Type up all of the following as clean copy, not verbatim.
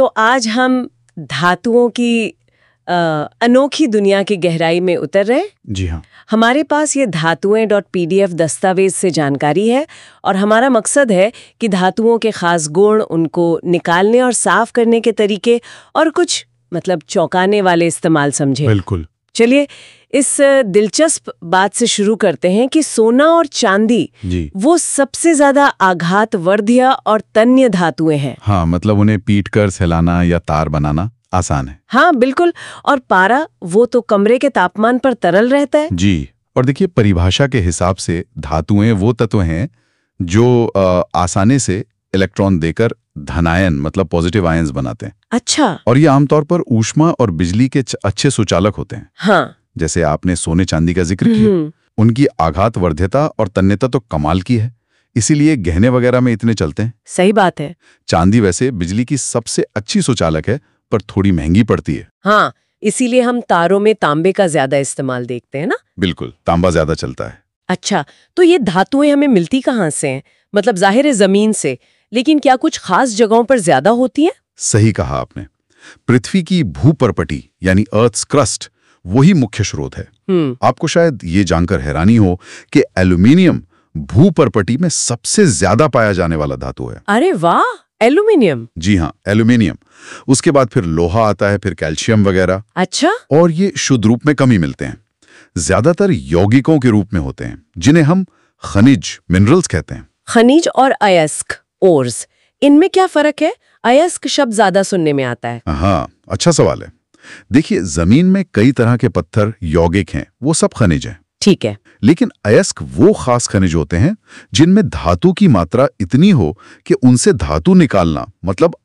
तो आज हम धातुओं की अनोखी दुनिया की गहराई में उतर रहे। जी हाँ। हमारे पास ये धातुएं.pdf दस्तावेज से जानकारी है और हमारा मकसद है कि धातुओं के खास गुण, उनको निकालने और साफ करने के तरीके और कुछ चौंकाने वाले इस्तेमाल समझे। बिल्कुल। चलिए इस दिलचस्प बात से शुरू करते हैं कि सोना और चांदी वो सबसे ज्यादा आघातवर्धीय और तन्य धातुएं हैं। हाँ, उन्हें पीटकर सहलाना या तार बनाना आसान है। हाँ बिल्कुल। और पारा वो तो कमरे के तापमान पर तरल रहता है। जी। और देखिए, परिभाषा के हिसाब से धातुएं वो तत्व हैं जो आसानी से इलेक्ट्रॉन देकर धनायन पॉजिटिव आयन्स बनाते हैं। अच्छा। और ये आमतौर पर ऊष्मा और बिजली के अच्छे सुचालक होते हैं। हाँ। जैसे आपने सोने चांदी का जिक्र किया, उनकी आघातवर्ध्यता और तन्यता तो कमाल की है, इसीलिए गहने वगैरह में इतने चलते हैं। सही बात है। चांदी वैसे बिजली की सबसे अच्छी सुचालक है, पर थोड़ी महंगी पड़ती है। हाँ, इसीलिए हम तारों में तांबे का ज्यादा इस्तेमाल देखते हैं ना। बिल्कुल, तांबा ज्यादा चलता है। अच्छा, तो ये धातुएं हमें मिलती कहाँ से हैं? जाहिर है जमीन से, लेकिन क्या कुछ खास जगहों पर ज्यादा होती हैं? सही कहा आपने। पृथ्वी की भूपर्पटी यानी अर्थ्स क्रस्ट वही मुख्य स्रोत है। आपको शायद ये जानकर हैरानी हो कि एल्यूमिनियम भूपर्पटी में सबसे ज्यादा पाया जाने वाला धातु है। अरे वाह, एल्यूमिनियम। जी हाँ, एल्यूमिनियम। उसके बाद फिर लोहा आता है, फिर कैल्शियम वगैरह। अच्छा। और ये शुद्ध रूप में कम ही मिलते हैं, ज्यादातर यौगिकों के रूप में होते हैं, जिन्हें हम खनिज मिनरल्स कहते हैं। खनिज और अयस्क ओर्स, इनमें क्या फर्क है? अयस्क शब्द ज्यादा सुनने में आता है। हाँ, अच्छा सवाल है। देखिए, जमीन में कई तरह के पत्थर यौगिक हैं, वो सब खनिज हैं। ठीक है। लेकिन अयस्क वो खास खनिज होते हैं जिनमें धातु की मात्रा इतनी हो कि उनसे धातु निकालना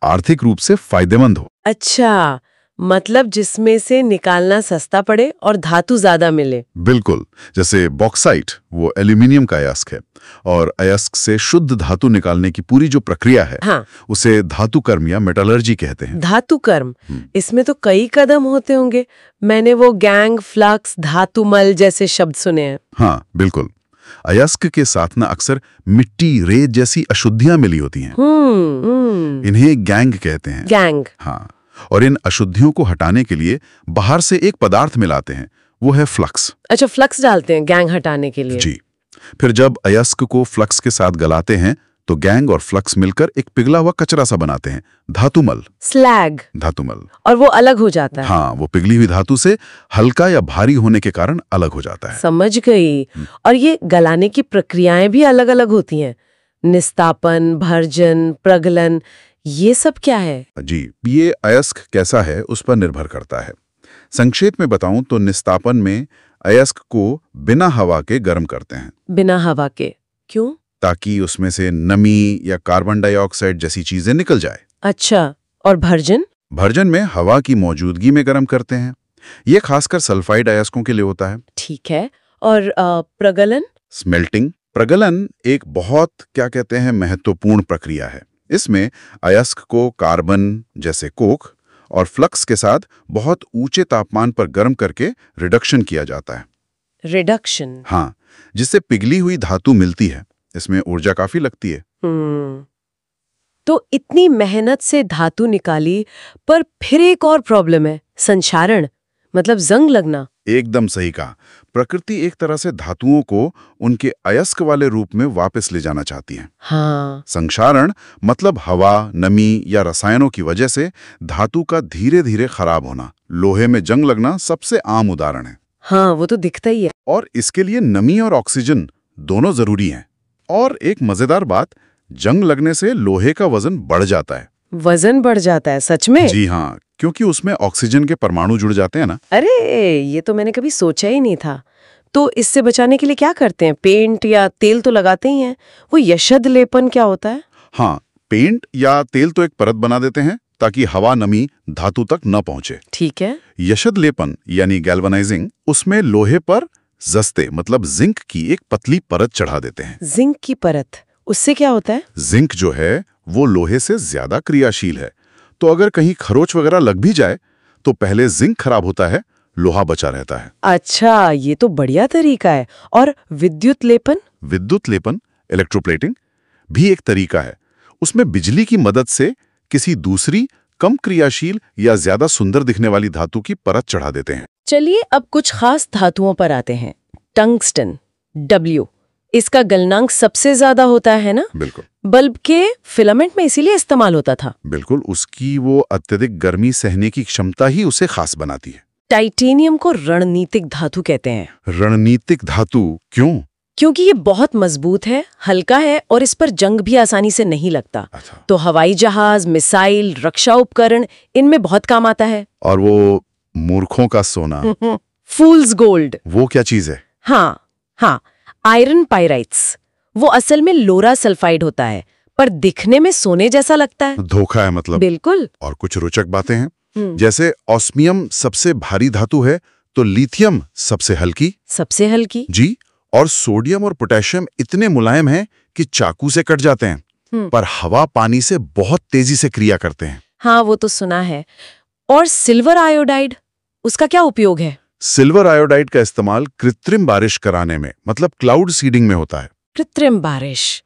आर्थिक रूप से फायदेमंद हो। अच्छा, जिसमें से निकालना सस्ता पड़े और धातु ज्यादा मिले। बिल्कुल। जैसे बॉक्साइट वो एल्यूमिनियम का अयस्क है, और अयस्क से शुद्ध धातु निकालने की पूरी जो प्रक्रिया है, हाँ, उसे धातुकर्म या मेटलर्जी कहते हैं। धातुकर्म। इसमें तो कई कदम होते होंगे। मैंने वो गैंग, फ्लक्स, धातुमल जैसे शब्द सुने हैं। हाँ बिल्कुल। अयस्क के साथ ना अक्सर मिट्टी, रेत जैसी अशुद्धियां मिली होती हैं। इन्हें गैंग कहते हैं। गैंग। हाँ। और इन अशुद्धियों को हटाने के लिए बाहर से एक पदार्थ मिलाते हैं, वो है फ्लक्स। अच्छा, फ्लक्स डालते हैं गैंग हटाने के लिए। जी। फिर जब अयस्क को फ्लक्स के साथ गलाते हैं तो गैंग और फ्लक्स मिलकर एक पिघला हुआ कचरा सा बनाते हैं, धातुमल। स्लैग। धातुमल। और वो अलग हो जाता है। हाँ, वो पिघली हुई धातु से हल्का या भारी होने के कारण अलग हो जाता है। समझ गई। और ये गलाने की प्रक्रियाएं भी अलग अलग होती हैं। निस्तापन, भर्जन, प्रगलन, ये सब क्या है? जी, ये अयस्क कैसा है उस पर निर्भर करता है। संक्षेप में बताऊं तो निस्तापन में अयस्क को बिना हवा के गर्म करते हैं। बिना हवा के? क्यों? ताकि उसमें से नमी या कार्बन डाइऑक्साइड जैसी चीजें निकल जाए। अच्छा। और भर्जन? भर्जन में हवा की मौजूदगी में गर्म करते हैं। ये खासकर सल्फाइड अयस्कों के लिए होता है। ठीक है। और प्रगलन? स्मेल्टिंग। प्रगलन एक बहुत महत्वपूर्ण प्रक्रिया है। इसमें अयस्क को कार्बन जैसे कोक और फ्लक्स के साथ बहुत ऊंचे तापमान पर गर्म करके रिडक्शन किया जाता है। रिडक्शन? हाँ, जिससे पिघली हुई धातु मिलती है। इसमें ऊर्जा काफी लगती है। तो इतनी मेहनत से धातु निकाली, पर फिर एक और प्रॉब्लम है, संक्षारण, जंग लगना। एकदम सही कहा। प्रकृति एक तरह से धातुओं को उनके अयस्क वाले रूप में वापस ले जाना चाहती है। हाँ। संक्षारण हवा, नमी या रसायनों की वजह से धातु का धीरे धीरे खराब होना। लोहे में जंग लगना सबसे आम उदाहरण है। हाँ, वो तो दिखता ही है। और इसके लिए नमी और ऑक्सीजन दोनों जरूरी हैं। और एक मजेदार बात, जंग लगने से लोहे का वजन बढ़ जाता है। वजन बढ़ जाता है? सच में? जी हाँ, क्योंकि उसमें ऑक्सीजन के परमाणु जुड़ जाते हैं ना। अरे, ये तो मैंने कभी सोचा ही नहीं था। तो इससे बचाने के लिए क्या करते हैं? पेंट या तेल तो लगाते ही हैं। वो यशद लेपन क्या होता है? हाँ, पेंट या तेल तो एक परत बना देते हैं ताकि हवा, नमी धातु तक न पहुंचे। ठीक है। यशद लेपन यानी गैल्वनाइजिंग, उसमें लोहे पर जस्ते जिंक की एक पतली परत चढ़ा देते हैं। जिंक की परत? उससे क्या होता है? जिंक जो है वो लोहे से ज्यादा क्रियाशील है, तो अगर कहीं खरोच वगैरह लग भी जाए तो पहले जिंक खराब होता है, लोहा बचा रहता है। अच्छा, ये तो बढ़िया तरीका है। और विद्युत लेपन? विद्युत लेपन, इलेक्ट्रोप्लेटिंग, भी एक तरीका है। उसमें बिजली की मदद से किसी दूसरी कम क्रियाशील या ज्यादा सुंदर दिखने वाली धातु की परत चढ़ा देते हैं। चलिए अब कुछ खास धातुओं पर आते हैं। टंगस्टन, W, इसका गलनांक सबसे ज्यादा होता है ना? बिल्कुल। बल्ब के फिलामेंट में इसीलिए इस्तेमाल होता था। बिल्कुल, उसकी वो अत्यधिक गर्मी सहने की क्षमता ही उसे खास बनाती है। टाइटेनियम को रणनीतिक धातु कहते हैं। रणनीतिक धातु क्यों? क्योंकि ये बहुत मजबूत है, हल्का है और इस पर जंग भी आसानी से नहीं लगता। अच्छा। तो हवाई जहाज, मिसाइल, रक्षा उपकरण, इनमें बहुत काम आता है। और वो मूर्खों का सोना फूल्स गोल्ड, वो क्या चीज है? हाँ, आयरन पाइराइट्स। वो असल में लोरा सल्फाइड होता है, पर दिखने में सोने जैसा लगता है। धोखा है मतलब। बिल्कुल। और कुछ रोचक बातें हैं, जैसे ऑस्मियम सबसे भारी धातु है, तो लिथियम सबसे हल्की जी। और सोडियम और पोटेशियम इतने मुलायम हैं कि चाकू से कट जाते हैं, पर हवा पानी से बहुत तेजी से क्रिया करते हैं। हाँ, वो तो सुना है। और सिल्वर आयोडाइड, उसका क्या उपयोग है? सिल्वर आयोडाइड का इस्तेमाल कृत्रिम बारिश कराने में, मतलब क्लाउड सीडिंग में होता है। कृत्रिम बारिश,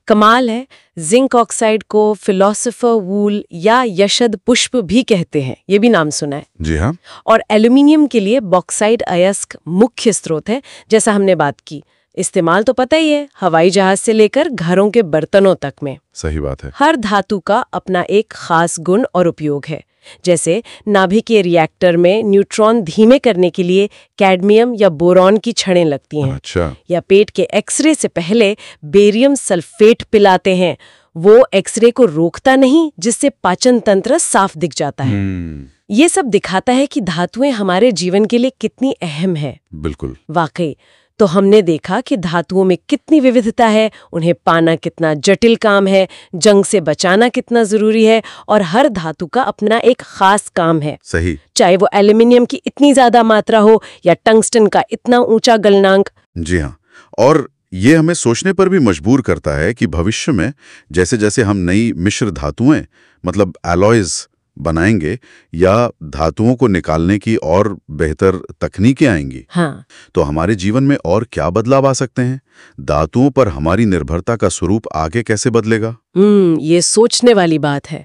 कमाल है। जिंक ऑक्साइड को फिलोसोफर वूल या यशद पुष्प भी कहते हैं, ये भी नाम सुना है। जी हाँ। और एल्यूमिनियम के लिए बॉक्साइट अयस्क मुख्य स्रोत है, जैसा हमने बात की। इस्तेमाल तो पता ही है, हवाई जहाज से लेकर घरों के बर्तनों तक में। सही बात है। हर धातु का अपना एक खास गुण और उपयोग है। जैसे नाभिकीय रिएक्टर में न्यूट्रॉन धीमे करने के लिए कैडमियम या बोरॉन की छड़ें लगती हैं। अच्छा। या पेट के एक्सरे से पहले बेरियम सल्फेट पिलाते हैं। वो एक्सरे को रोकता नहीं, जिससे पाचन तंत्र साफ दिख जाता है। ये सब दिखाता है कि धातुएं हमारे जीवन के लिए कितनी अहम है। बिल्कुल। वाकई। तो हमने देखा कि धातुओं में कितनी विविधता है, उन्हें पाना कितना जटिल काम है, जंग से बचाना कितना जरूरी है, और हर धातु का अपना एक खास काम है। सही। चाहे वो एल्यूमिनियम की इतनी ज्यादा मात्रा हो या टंगस्टन का इतना ऊंचा गलनांक। जी हाँ। और ये हमें सोचने पर भी मजबूर करता है कि भविष्य में जैसे जैसे हम नई मिश्र धातुएं, मतलब एलॉयज बनाएंगे या धातुओं को निकालने की और बेहतर तकनीकें आएंगी, हाँ, तो हमारे जीवन में और क्या बदलाव आ सकते हैं? धातुओं पर हमारी निर्भरता का स्वरूप आगे कैसे बदलेगा? ये सोचने वाली बात है।